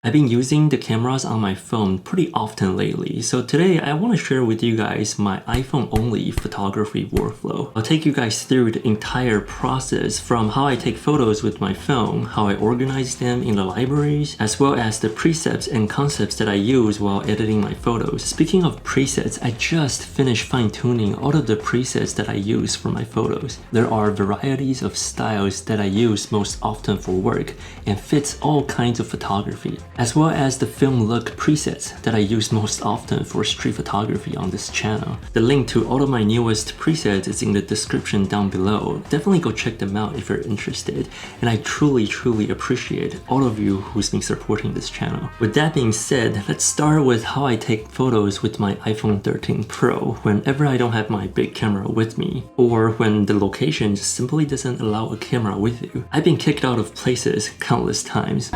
I've been using the cameras on my phone pretty often lately, so today I want to share with you guys my iPhone-only photography workflow. I'll take you guys through the entire process from how I take photos with my phone, how I organize them in the libraries, as well as the presets and concepts that I use while editing my photos. Speaking of presets, I just finished fine-tuning all of the presets that I use for my photos. There are varieties of styles that I use most often for work and fits all kinds of photography, as well as the film look presets that I use most often for street photography on this channel. The link to all of my newest presets is in the description down below. Definitely go check them out if you're interested, and I truly appreciate all of you who's been supporting this channel. With that being said, let's start with how I take photos with my iPhone 13 Pro whenever I don't have my big camera with me, or when the location just simply doesn't allow a camera with you. I've been kicked out of places countless times.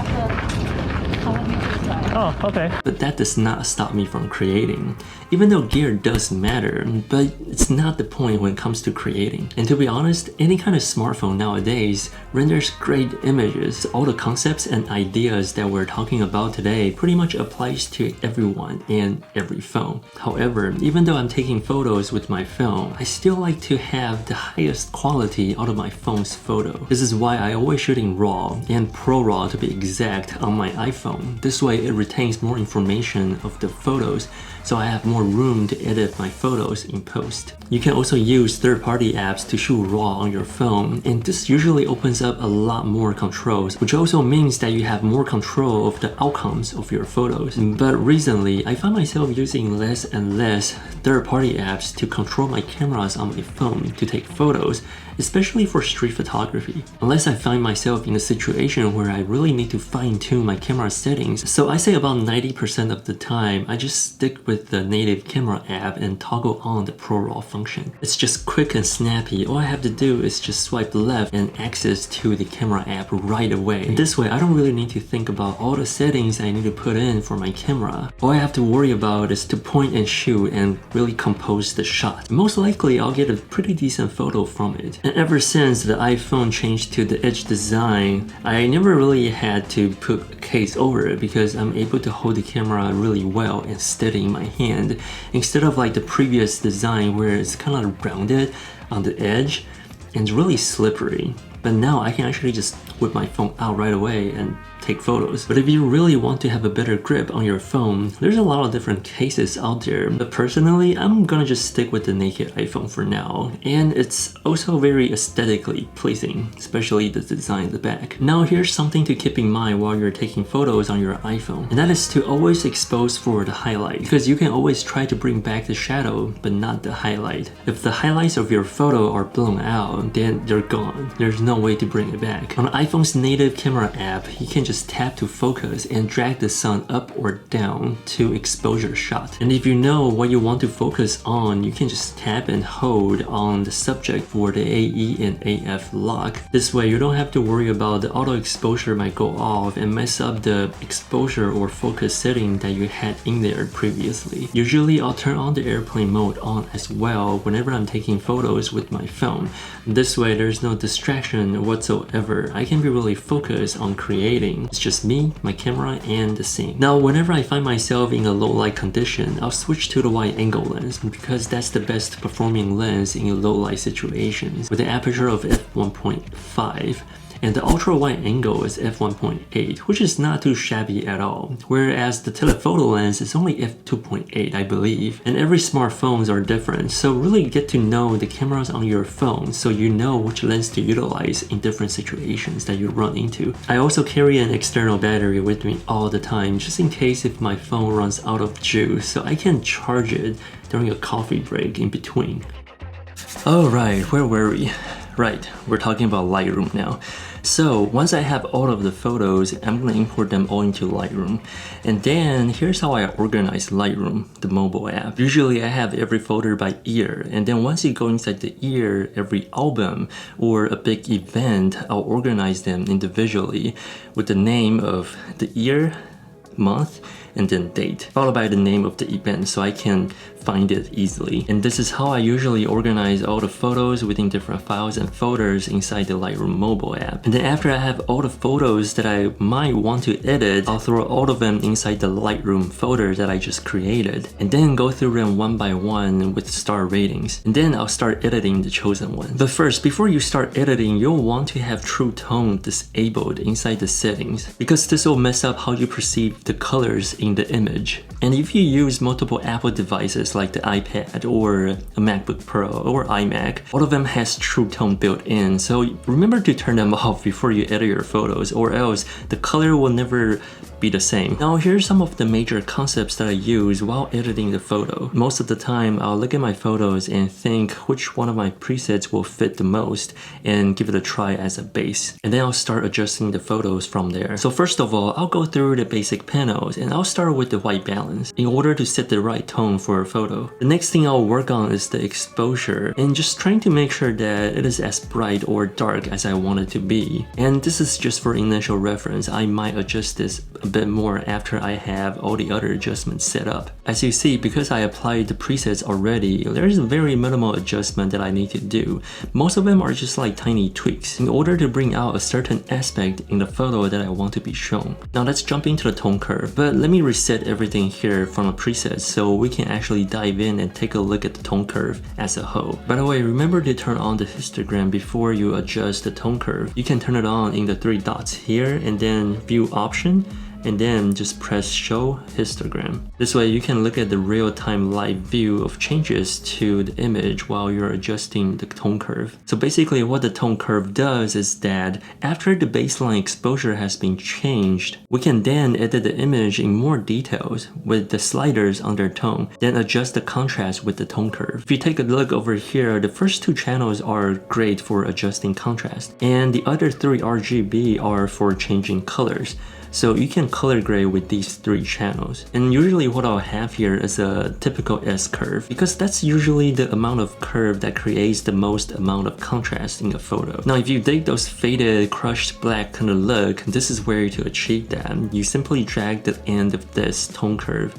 Oh, okay. But that does not stop me from creating. Even though gear does matter, but it's not the point when it comes to creating. And to be honest, any kind of smartphone nowadays renders great images. All the concepts and ideas that we're talking about today pretty much applies to everyone and every phone. However, even though I'm taking photos with my phone, I still like to have the highest quality out of my phone's photo. This is why I always shoot in RAW and ProRAW to be exact on my iPhone. This way it retains more information of the photos, so I have more room to edit my photos in post. You can also use third-party apps to shoot RAW on your phone, and this usually opens up a lot more controls, which also means that you have more control of the outcomes of your photos. But recently, I find myself using less and less third-party apps to control my cameras on my phone to take photos, especially for street photography, unless I find myself in a situation where I really need to fine-tune my camera settings. So I say about 90% of the time, I just stick with the native camera app and toggle on the ProRAW function. It's just quick and snappy. All I have to do is just swipe left and access to the camera app right away. And this way, I don't really need to think about all the settings I need to put in for my camera. All I have to worry about is to point and shoot and really compose the shot. Most likely, I'll get a pretty decent photo from it. And ever since the iPhone changed to the edge design, I never really had to put a case over it because I'm able to hold the camera really well and steady in my hand, instead of like the previous design where it's kind of rounded on the edge and really slippery. But now I can actually just whip my phone out right away and take photos. But if you really want to have a better grip on your phone, there's a lot of different cases out there. But personally, I'm gonna just stick with the naked iPhone for now. And it's also very aesthetically pleasing, especially the design at the back. Now here's something to keep in mind while you're taking photos on your iPhone, and that is to always expose for the highlight, because you can always try to bring back the shadow, but not the highlight. If the highlights of your photo are blown out, then they're gone. There's no way to bring it back. On iPhone's native camera app, you can just tap to focus and drag the sun up or down to exposure shot. And if you know what you want to focus on, you can just tap and hold on the subject for the AE and AF lock. This way you don't have to worry about the auto exposure might go off and mess up the exposure or focus setting that you had in there previously. Usually I'll turn on the airplane mode on as well whenever I'm taking photos with my phone. This way there's no distraction whatsoever. I can be really focused on creating. It's just me, my camera, and the scene. Now, whenever I find myself in a low light condition, I'll switch to the wide angle lens because that's the best performing lens in low light situations, with an aperture of f1.5. And the ultra wide angle is f1.8, which is not too shabby at all, whereas the telephoto lens is only f2.8, I believe. And every smartphones are different, so really get to know the cameras on your phone so you know which lens to utilize in different situations that you run into. I also carry an external battery with me all the time, just in case if my phone runs out of juice, so I can charge it during a coffee break in between. Alright, where were we? Right, we're talking about Lightroom now. So once I have all of the photos, I'm going to import them all into Lightroom. And then here's how I organize Lightroom, the mobile app. Usually I have every folder by year, and then once you go inside the year, every album or a big event, I'll organize them individually with the name of the year, month, and then date, followed by the name of the event so I can find it easily. And this is how I usually organize all the photos within different files and folders inside the Lightroom mobile app. And then after I have all the photos that I might want to edit, I'll throw all of them inside the Lightroom folder that I just created, and then go through them one by one with star ratings. And then I'll start editing the chosen one. But first, before you start editing, you'll want to have True Tone disabled inside the settings, because this will mess up how you perceive the colors in the image. And if you use multiple Apple devices like the iPad or a MacBook Pro or iMac, all of them has True Tone built in, so remember to turn them off before you edit your photos, or else the color will never be the same. Now here's some of the major concepts that I use while editing the photo. Most of the time I'll look at my photos and think which one of my presets will fit the most and give it a try as a base, and then I'll start adjusting the photos from there. So first of all, I'll go through the basic panels and I'll start with the white balance in order to set the right tone for a photo. The next thing I'll work on is the exposure, and just trying to make sure that it is as bright or dark as I want it to be. And this is just for initial reference. I might adjust this a bit more after I have all the other adjustments set up. As you see, because I applied the presets already, there's a very minimal adjustment that I need to do. Most of them are just like tiny tweaks in order to bring out a certain aspect in the photo that I want to be shown. Now let's jump into the tone curve, but let me reset everything here from the presets so we can actually dive in and take a look at the tone curve as a whole. By the way, remember to turn on the histogram before you adjust the tone curve. You can turn it on in the 3 dots here and then view option, and then just press show histogram. This way you can look at the real-time live view of changes to the image while you're adjusting the tone curve. So basically what the tone curve does is that after the baseline exposure has been changed, we can then edit the image in more details with the sliders under tone, then adjust the contrast with the tone curve. If you take a look over here, the first 2 channels are great for adjusting contrast, and the other 3 RGB are for changing colors. So you can color grade with these 3 channels. And usually what I'll have here is a typical S curve, because that's usually the amount of curve that creates the most amount of contrast in a photo. Now if you dig those faded, crushed black kind of look, this is where to achieve that. You simply drag the end of this tone curve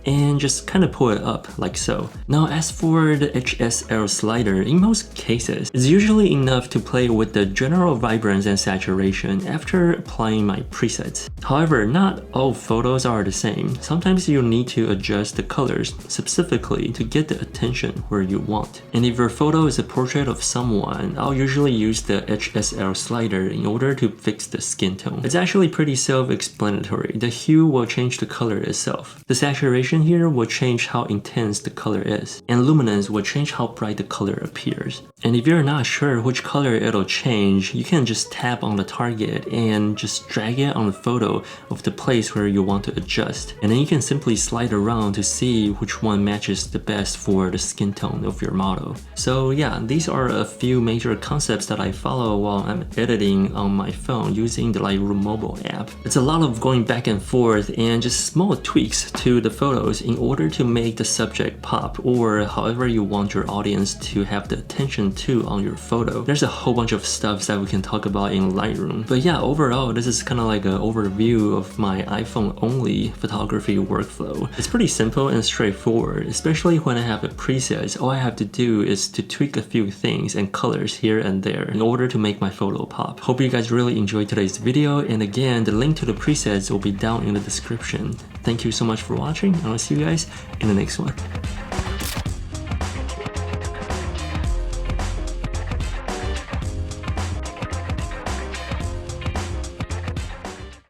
and just kind of pull it up like so. Now as for the HSL slider, in most cases, it's usually enough to play with the general vibrance and saturation after applying my presets. However, not all photos are the same. Sometimes you'll need to adjust the colors specifically to get the attention where you want. And if your photo is a portrait of someone, I'll usually use the HSL slider in order to fix the skin tone. It's actually pretty self-explanatory. The hue will change the color itself. The saturation here will change how intense the color is, and luminance will change how bright the color appears. And if you're not sure which color it'll change, you can just tap on the target and just drag it on the photo of the place where you want to adjust, and then you can simply slide around to see which one matches the best for the skin tone of your model. So yeah, these are a few major concepts that I follow while I'm editing on my phone using the Lightroom mobile app. It's a lot of going back and forth and just small tweaks to the photos in order to make the subject pop, or however you want your audience to have the attention to on your photo. There's a whole bunch of stuff that we can talk about in Lightroom. But yeah, overall, this is kind of like an overview of my iPhone only photography workflow. It's pretty simple and straightforward, especially when I have a preset. All I have to do is to tweak a few things and colors here and there in order to make my photo pop. Hope you guys really enjoyed today's video, and again, the link to the presets will be down in the description. Thank you so much for watching, and I'll see you guys in the next one.